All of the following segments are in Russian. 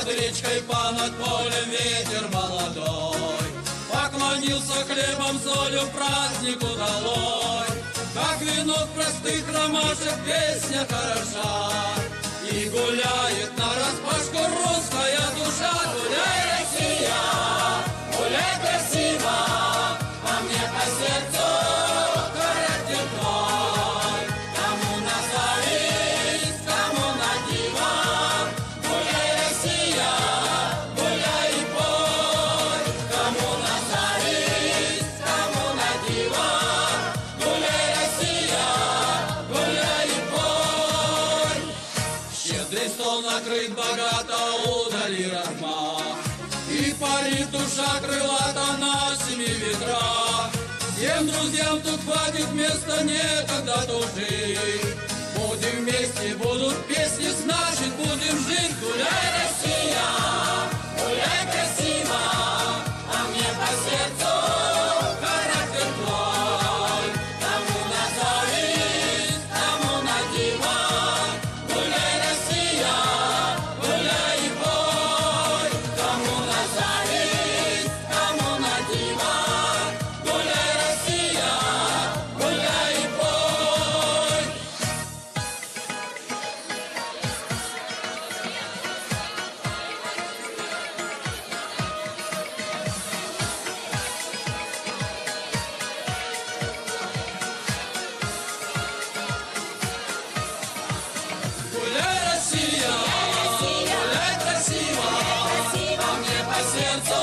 речкой, понад полем ветер молодой. Поклонился хлебом, солью празднику долой. Как венок простых ромашек песня хороша. И гуляет нараспашку русская душа. Гуляй, Россия, гуляй красиво, а мне по сердцу характер твой. Кому на зависть, кому на диван. Гуляй, Россия, гуляй и пой. Кому на зависть, кому на диван. Гуляй, Россия, гуляй и пой. Щедрый стол накрыт богато, удали размах. И парит душа крылата на семи ветрах. Всем друзьям тут хватит места, некогда тужить. Будем вместе, будут песни, значит будем жить. Гуляй, Россия, гуляй красиво, а мне по сердцу характер твой. Кому на зависть, кому на диван. Гуляй, Россия, гуляй и пой. Кому на зависть, кому на диван. Гуляй, Россия, гуляй и пой. Гуляй, Россия, гуляй красиво, а мне по сердцу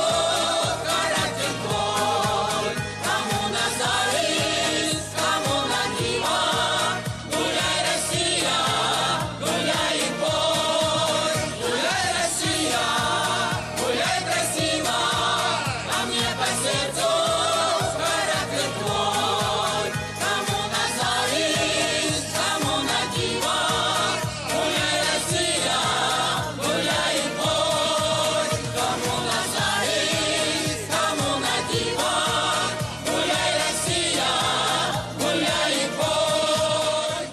характер твой. Кому на зависть, кому на диван. Гуляй, Россия, гуляй и пой. Гуляй, Россия, гуляй красиво, а мне по сердцу характер твой. Кому на зависть, кому на диван. Гуляй, Россия, гуляй и пой. Кому на зависть, кому на диван. Гуляй, Россия, гуляй и пой.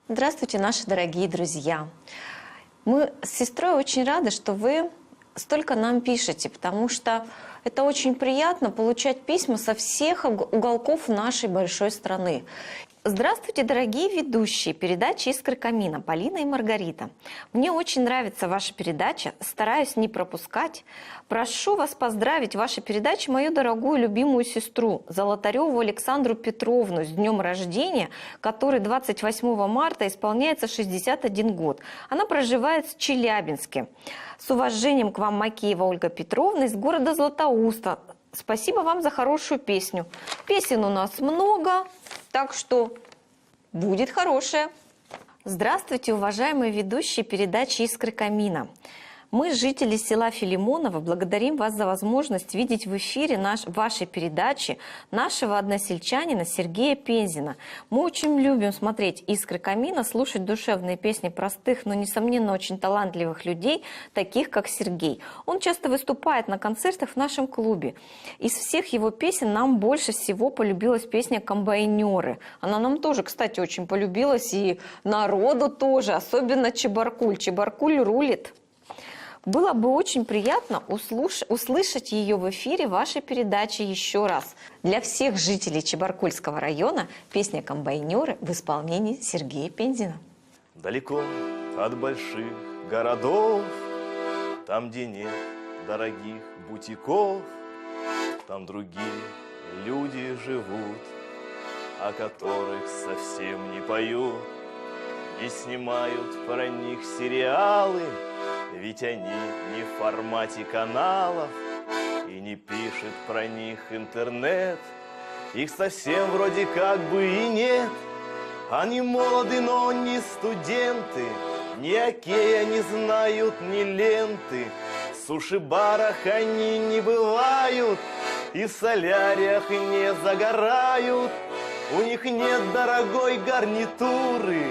Здравствуйте, наши дорогие друзья! Мы с сестрой очень рады, что вы столько нам пишете, потому что это очень приятно получать письма со всех уголков нашей большой страны. Здравствуйте, дорогие ведущие передачи «Искры камина» Полина и Маргарита. Мне очень нравится ваша передача, стараюсь не пропускать. Прошу вас поздравить в вашей передаче мою дорогую любимую сестру Золотареву Александру Петровну с днем рождения, который 28 марта исполняется 61 год. Она проживает в Челябинске. С уважением к вам, Макеева Ольга Петровна из города Златоуста. Спасибо вам за хорошую песню. Песен у нас много, так что будет хорошая. Здравствуйте, уважаемые ведущие передачи «Искры камина». Мы, жители села Филимоново, благодарим вас за возможность видеть в эфире вашей передачи нашего односельчанина Сергея Пензина. Мы очень любим смотреть «Искры камина», слушать душевные песни простых, но, несомненно, очень талантливых людей, таких как Сергей. Он часто выступает на концертах в нашем клубе. Из всех его песен нам больше всего полюбилась песня «Комбайнеры». Она нам тоже, кстати, очень полюбилась, и народу тоже, особенно Чебаркуль. Чебаркуль рулит. Было бы очень приятно услышать ее в эфире вашей передачи еще раз. Для всех жителей Чебаркульского района песня «Комбайнеры» в исполнении Сергея Пензина. Далеко от больших городов, там, где нет дорогих бутиков, там другие люди живут, о которых совсем не поют, не снимают про них сериалы. Ведь они не в формате каналов, и не пишет про них интернет. Их совсем вроде как бы и нет. Они молоды, но не студенты, ни окея не знают, ни ленты. В суши-барах они не бывают, и в соляриях не загорают. У них нет дорогой гарнитуры,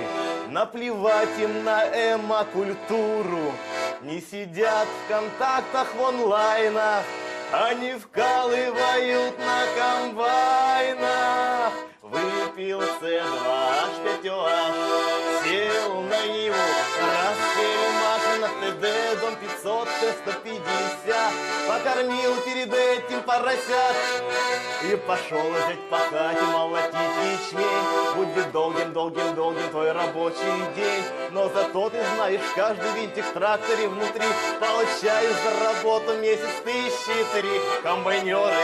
наплевать им на эмо-культуру. Не сидят в контактах в онлайнах, они вкалывают на комбайнах. Выпил С2H5OH, сел на Ниву, 150. Покормил перед этим поросят и пошел взять пахать и молотить ячмень. Будет долгим твой рабочий день, но зато ты знаешь, каждый винтик в тракторе внутри получаешь за работу месяц 1003. Комбайнеры.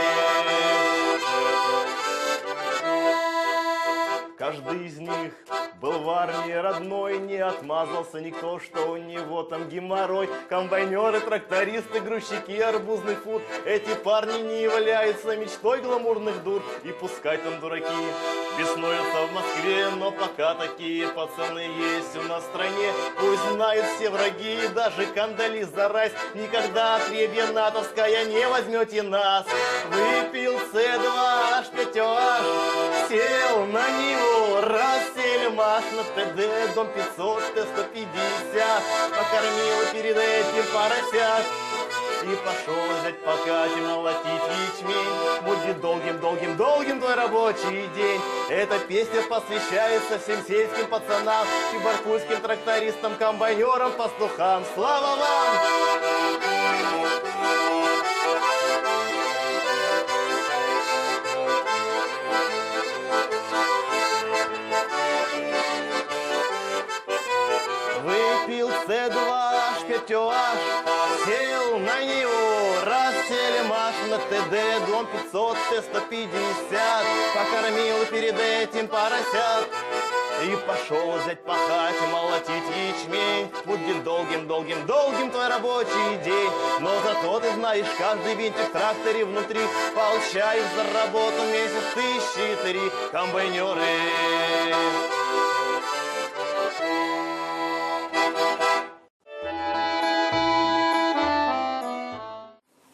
Каждый из них был в армии родной, не отмазался никто, что у него там геморрой. Комбайнеры, трактористы, грузчики, арбузный фур, эти парни не являются мечтой гламурных дур. И пускай там дураки беснуются в Москве, но пока такие пацаны есть у нас в стране. Пусть знают все враги, даже кандали зарась, никогда отребье натовская не возьмете нас. Выпил С2, H5OH, сел на него, рассели маш на ТД, дом 500, Т-150, покормил перед этим поросят и пошел взять пахать и молотить ячмень. Будет долгим твой рабочий день. Эта песня посвящается всем сельским пацанам, чебаркульским трактористам, комбайнерам, пастухам. Слава вам! Выпил С2, H5OH, сел на него, рассели маш на ТД, дом 500, Т-150, покормил перед этим поросят и пошел взять пахать и молотить ячмень. Будет долгим твой рабочий день, но зато ты знаешь, каждый винтик в тракторе внутри получаешь за работу месяц 1003. Комбайнеры.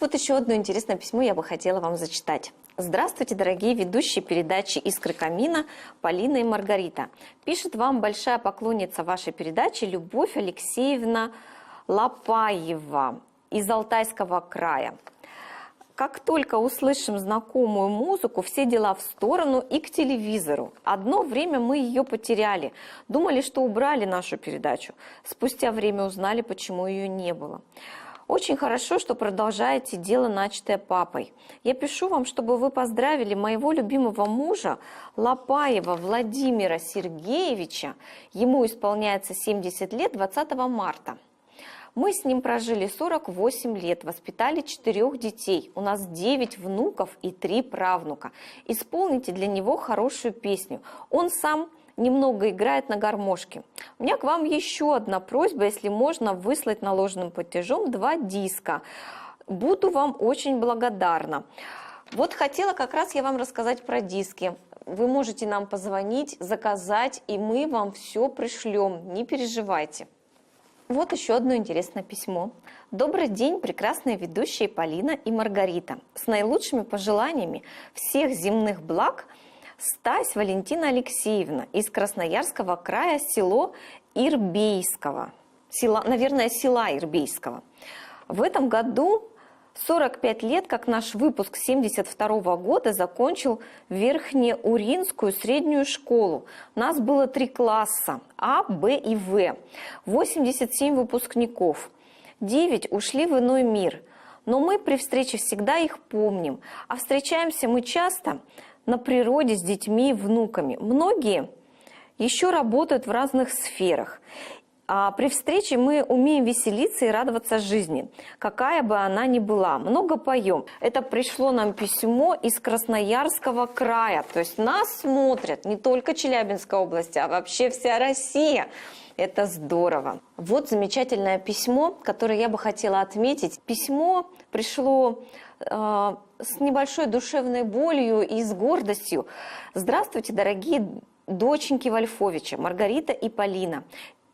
Вот еще одно интересное письмо я бы хотела вам зачитать. Здравствуйте, дорогие ведущие передачи «Искры камина» Полина и Маргарита. Пишет вам большая поклонница вашей передачи Любовь Алексеевна Лопаева из Алтайского края. Как только услышим знакомую музыку, все дела в сторону и к телевизору. Одно время мы ее потеряли. Думали, что убрали нашу передачу. Спустя время узнали, почему ее не было. Очень хорошо, что продолжаете дело, начатое папой. Я пишу вам, чтобы вы поздравили моего любимого мужа Лопаева Владимира Сергеевича. Ему исполняется 70 лет 20 марта. Мы с ним прожили 48 лет, воспитали 4 детей. У нас 9 внуков и 3 правнука. Исполните для него хорошую песню. Он сам немного играет на гармошке. У меня к вам еще одна просьба, если можно, выслать наложенным платежом 2 диска. Буду вам очень благодарна. Вот хотела как раз я вам рассказать про диски. Вы можете нам позвонить, заказать, и мы вам все пришлем. Не переживайте. Вот еще одно интересное письмо. Добрый день, прекрасные ведущие Полина и Маргарита. С наилучшими пожеланиями всех земных благ Стась Валентина Алексеевна из Красноярского края, село Ирбейского. Села Ирбейского. В этом году 45 лет, как наш выпуск 72 года закончил Верхнеуринскую среднюю школу. У нас было 3 класса А, Б и В. 87 выпускников. 9 ушли в иной мир. Но мы при встрече всегда их помним. А встречаемся мы часто на природе с детьми и внуками. Многие еще работают в разных сферах. А при встрече мы умеем веселиться и радоваться жизни, какая бы она ни была. Много поем. Это пришло нам письмо из Красноярского края. То есть нас смотрят не только Челябинская область, а вообще вся Россия. Это здорово. Вот замечательное письмо, которое я бы хотела отметить. Письмо пришло с небольшой душевной болью и с гордостью. Здравствуйте, дорогие доченьки Вольфовича, Маргарита и Полина.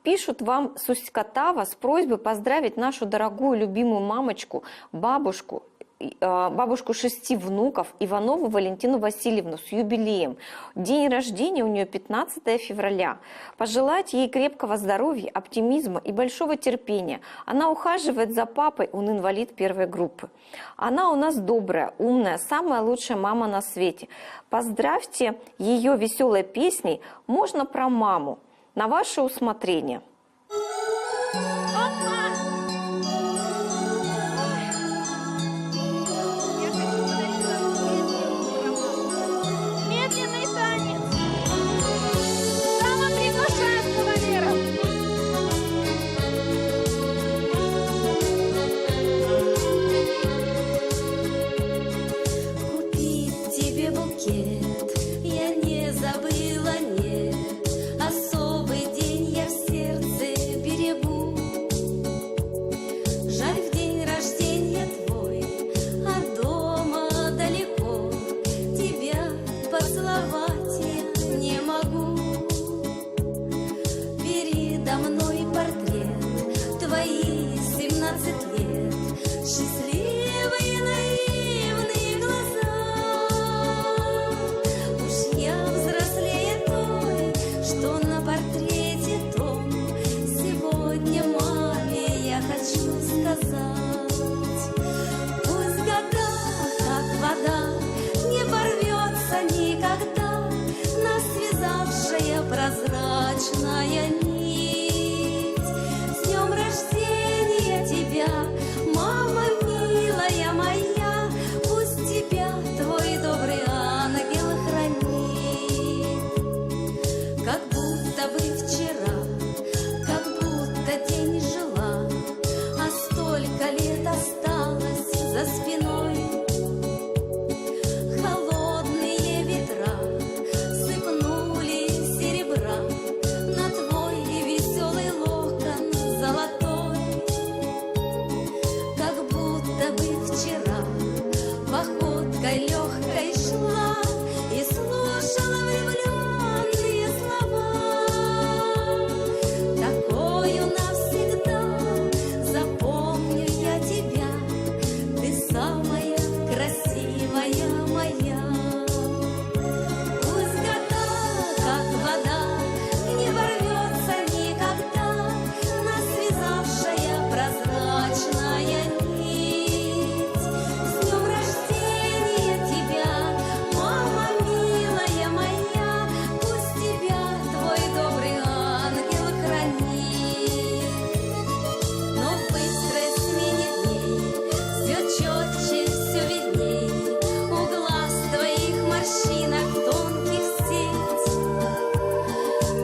Пишут вам с Усть-Катава с просьбой поздравить нашу дорогую любимую мамочку, бабушку 6 внуков, Иванову Валентину Васильевну с юбилеем. День рождения у нее 15 февраля. Пожелать ей крепкого здоровья, оптимизма и большого терпения. Она ухаживает за папой, он инвалид 1 группы. Она у нас добрая, умная, самая лучшая мама на свете. Поздравьте ее веселой песней «Можно про маму». На ваше усмотрение. не могу. Передо мной портрет твои 17 лет, счастливые наивные глаза. Уж я взрослее той, что на портрете том. Сегодня маме я хочу сказать: пусть года, как вода, не порвется никогда нас связавшая прозрачная нить. С днем рождения тебя, мама милая моя, пусть тебя твой добрый ангел хранит. Как будто бы вчера, как будто день жила, а столько лет осталось за спиной. Холодные ветра сыпнули серебра на твой веселый локон золотой. Как будто бы вчера походкой легкой шла и слушала влюбленные слова. Такою навсегда запомню я тебя, ты самая красивая моя. Пусть года, как вода, не ворвется никогда нас связавшая прозрачная нить. С днем рождения тебя, мама милая моя, пусть тебя твой добрый ангел хранит. Но в быстрой смене дней все четче, все видней у глаз твоих морщинок тонких сеть.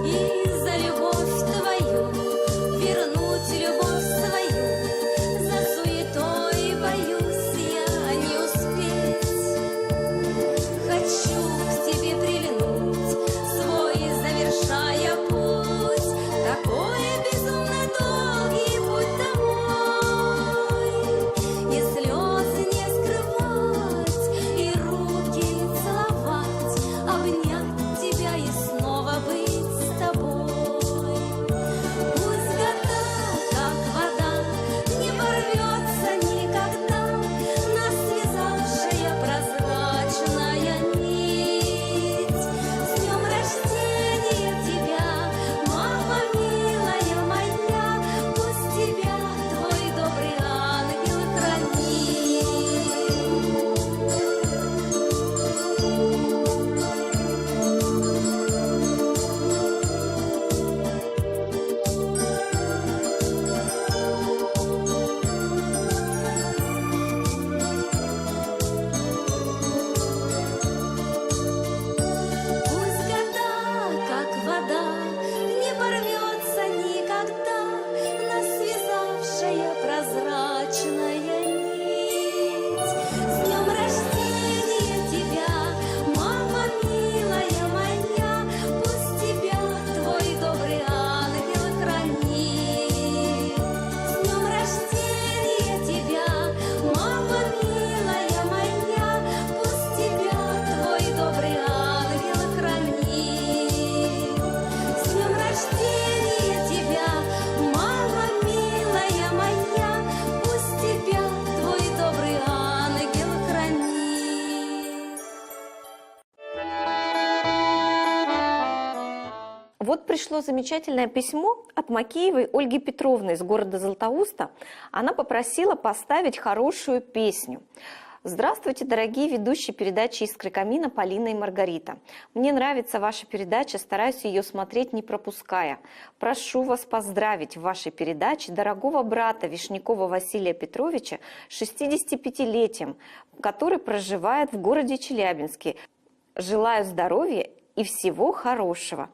И за любовь твою вернуть любовь свою, за суетой боюсь я не успеть. Хочу к тебе прильнуть, свой завершая путь, такой безумно долгий путь домой. И слезы не скрывать, и руки целовать, обнять тебя и снова быть с тобой. Пусть года, как вода, не порвется никогда нас связавшая прозрачная нить. С днем рождения тебя, мама милая моя, пусть тебя твой добрый ангел хранит. Пусть года, как вода, не порвется никогда нас связавшая прозрачная нить. С днем рождения тебя, мама милая моя, пусть тебя твой добрый ангел хранит. С днем рождения тебя, мама милая моя, пусть тебя твой добрый ангел хранит. С днем рождения тебя, мама милая моя, пусть тебя твой добрый ангел хранит. Вот пришло замечательное письмо от Макеевой Ольги Петровны из города Златоуста. Она попросила поставить хорошую песню. Здравствуйте, дорогие ведущие передачи «Искры камина» Полина и Маргарита. Мне нравится ваша передача, стараюсь ее смотреть, не пропуская. Прошу вас поздравить в вашей передаче дорогого брата Вишнякова Василия Петровича с 65-летием, который проживает в городе Челябинске. Желаю здоровья и всего хорошего.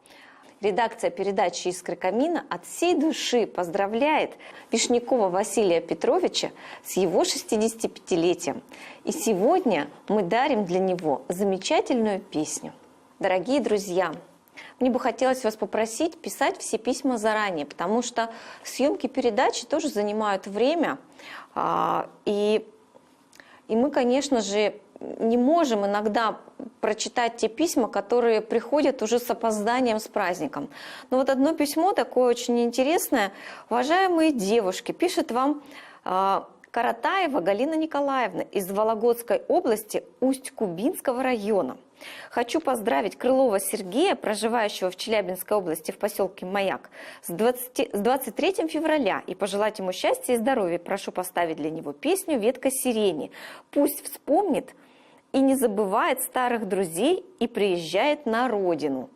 Редакция передачи «Искры камина» от всей души поздравляет Вишнякова Василия Петровича с его 65-летием. И сегодня мы дарим для него замечательную песню. Дорогие друзья, мне бы хотелось вас попросить писать все письма заранее, потому что съемки передачи тоже занимают время. И мы, конечно же, не можем иногда прочитать те письма, которые приходят уже с опозданием с праздником. Но вот одно письмо такое очень интересное. Уважаемые девушки, пишет вам Каратаева Галина Николаевна из Вологодской области Усть-Кубинского района. Хочу поздравить Крылова Сергея, проживающего в Челябинской области в поселке Маяк, с 23 февраля и пожелать ему счастья и здоровья. Прошу поставить для него песню «Ветка сирени». Пусть вспомнит и не забывает старых друзей и приезжает на родину.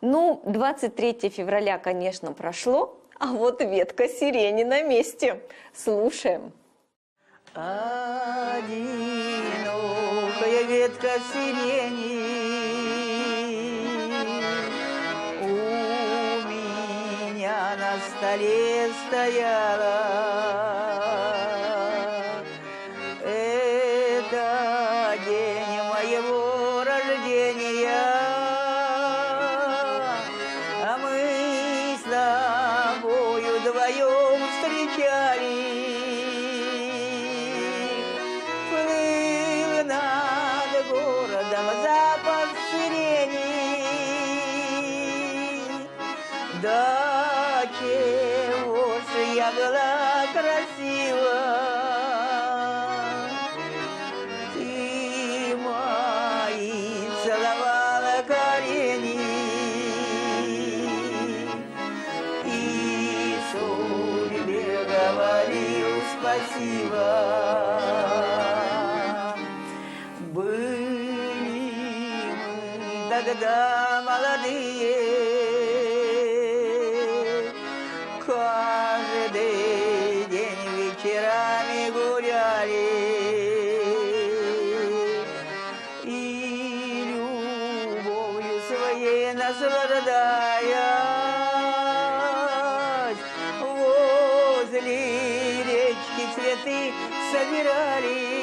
Ну, 23 февраля, конечно, прошло, а вот ветка сирени на месте. Слушаем. Одинокая ветка сирени у меня на столе стояла. Это день моего рождения, а мы с тобою вдвоем встречались. Запах сирени, да чего ж я была красива, ты мои целовала колени и судьбе говорил спасибо. Когда молодые, каждый день вечерами гуляли и любовью своей наслаждаясь, возле речки цветы собирали.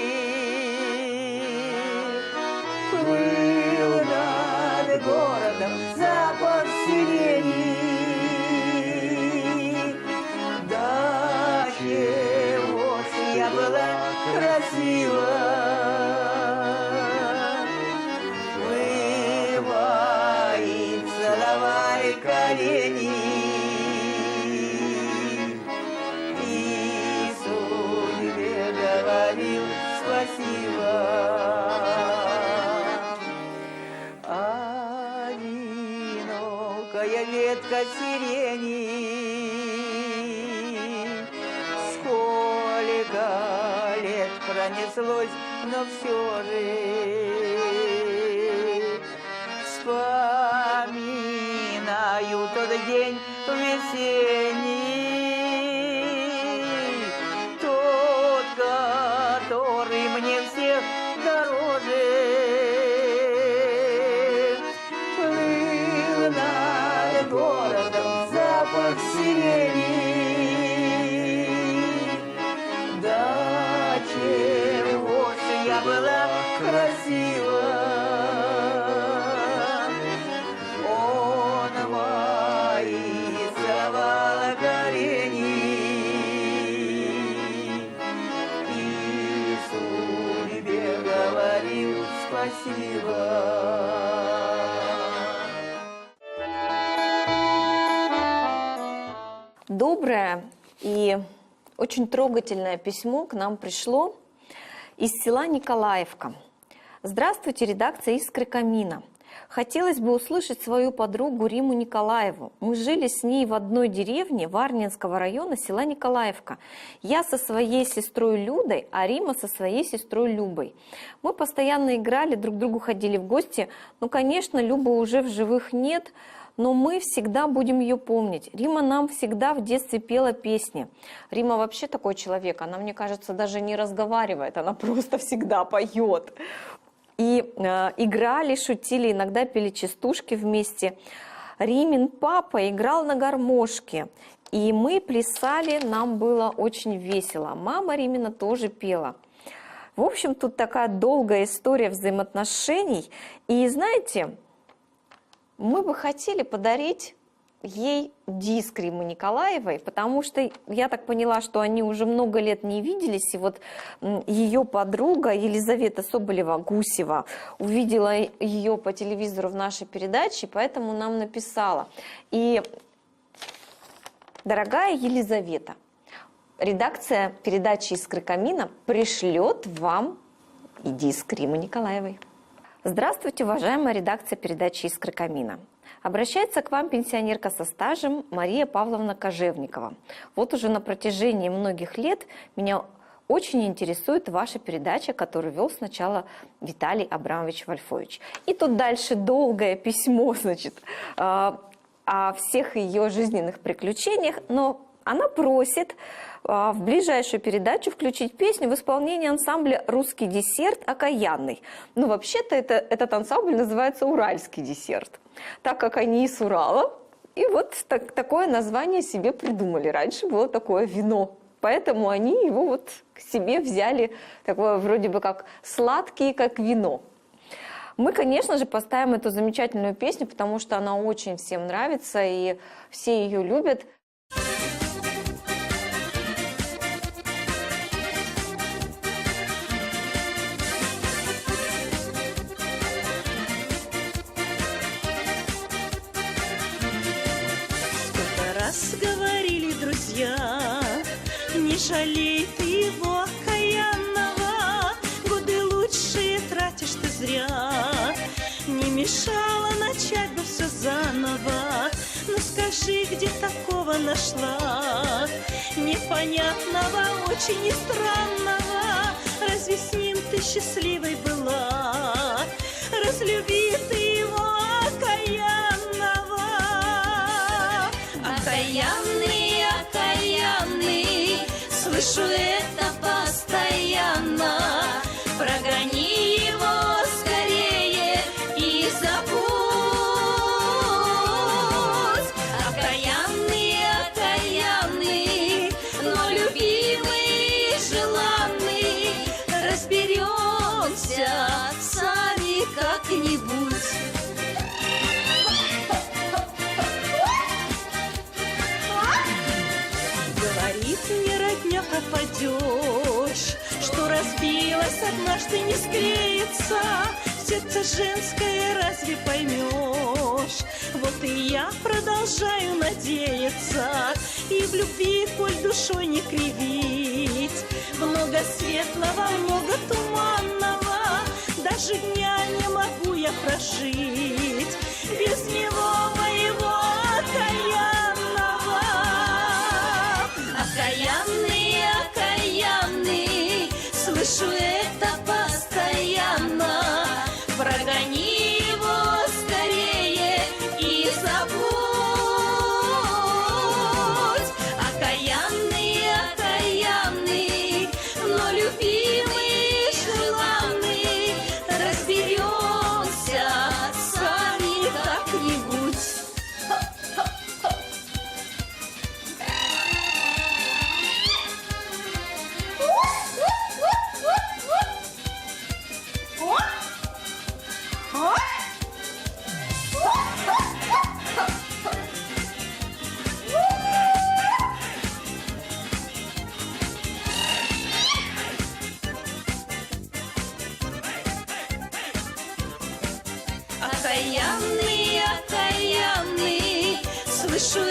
Городом запах сирени, да чего ж я была красива, вы мои целовали колени и судьбе говорил спасибо. Ветка сирени, сколько лет пронеслось, но все же вспоминаю тот день весенний, тот, который мне всех дороже. Городом запах сирени, да чего ж я была красива, он мои целовал колени и судьбе говорил спасибо. Доброе и очень трогательное письмо к нам пришло из села Николаевка. Здравствуйте, редакция «Искры камина». Хотелось бы услышать свою подругу Риму Николаеву. Мы жили с ней в одной деревне Варнинского района села Николаевка. Я со своей сестрой Людой, а Рима со своей сестрой Любой. Мы постоянно играли, друг к другу ходили в гости. Ну, конечно, Любы уже в живых нет, но мы всегда будем ее помнить. Рима нам всегда в детстве пела песни. Рима вообще такой человек, она, мне кажется, даже не разговаривает, она просто всегда поет. И играли, шутили, иногда пели частушки вместе. Римин папа играл на гармошке, и мы плясали, нам было очень весело. Мама Римина тоже пела. В общем, тут такая долгая история взаимоотношений. И знаете, мы бы хотели подарить ей диск Риммы Николаевой, потому что я так поняла, что они уже много лет не виделись, и вот ее подруга Елизавета Соболева-Гусева увидела ее по телевизору в нашей передаче, поэтому нам написала. И, дорогая Елизавета, редакция передачи «Искры камина» пришлет вам и диск Риммы Николаевой. Здравствуйте, уважаемая редакция передачи «Искры камина». Обращается к вам пенсионерка со стажем Мария Павловна Кожевникова. Вот уже на протяжении многих лет меня очень интересует ваша передача, которую вел сначала Виталий Абрамович Вольфович. И тут дальше долгое письмо, значит, о всех ее жизненных приключениях, но она просит в ближайшую передачу включить песню в исполнении ансамбля «Русский десерт» «Окаянный». Ну, вообще-то этот ансамбль называется «Уральский десерт», так как они из Урала. И вот такое название себе придумали. Раньше было такое вино, поэтому они его вот к себе взяли, такое вроде бы как сладкий, как вино. Мы, конечно же, поставим эту замечательную песню, потому что она очень всем нравится, и все ее любят. Говорили друзья, не жалей ты его окаянного, годы лучшие тратишь ты зря. Не мешало начать бы все заново, но скажи, где такого нашла, непонятного, очень и странного. Разве с ним ты счастливой была? Разлюби ты его окаянного. Окаянный, окаянный, слышу это постоянно. Прогони его скорее и забудь. Окаянный, окаянный, но любимый и желанный. Разберемся сами как-нибудь. Не родня пропадешь, что разбилась однажды не склеится. Сердце женское разве поймешь? Вот и я продолжаю надеяться и в любви, коль душой не кривить. Много светлого, много туманного, даже дня не могу я прожить без него, моего окаянного. Окаянный, окаянный, слышу это постоянно. Прогони его скорее и забудь. Окаянный, окаянный, но любимый и желанный. Разберемся сами как-нибудь. Окаянный, окаянный, слышу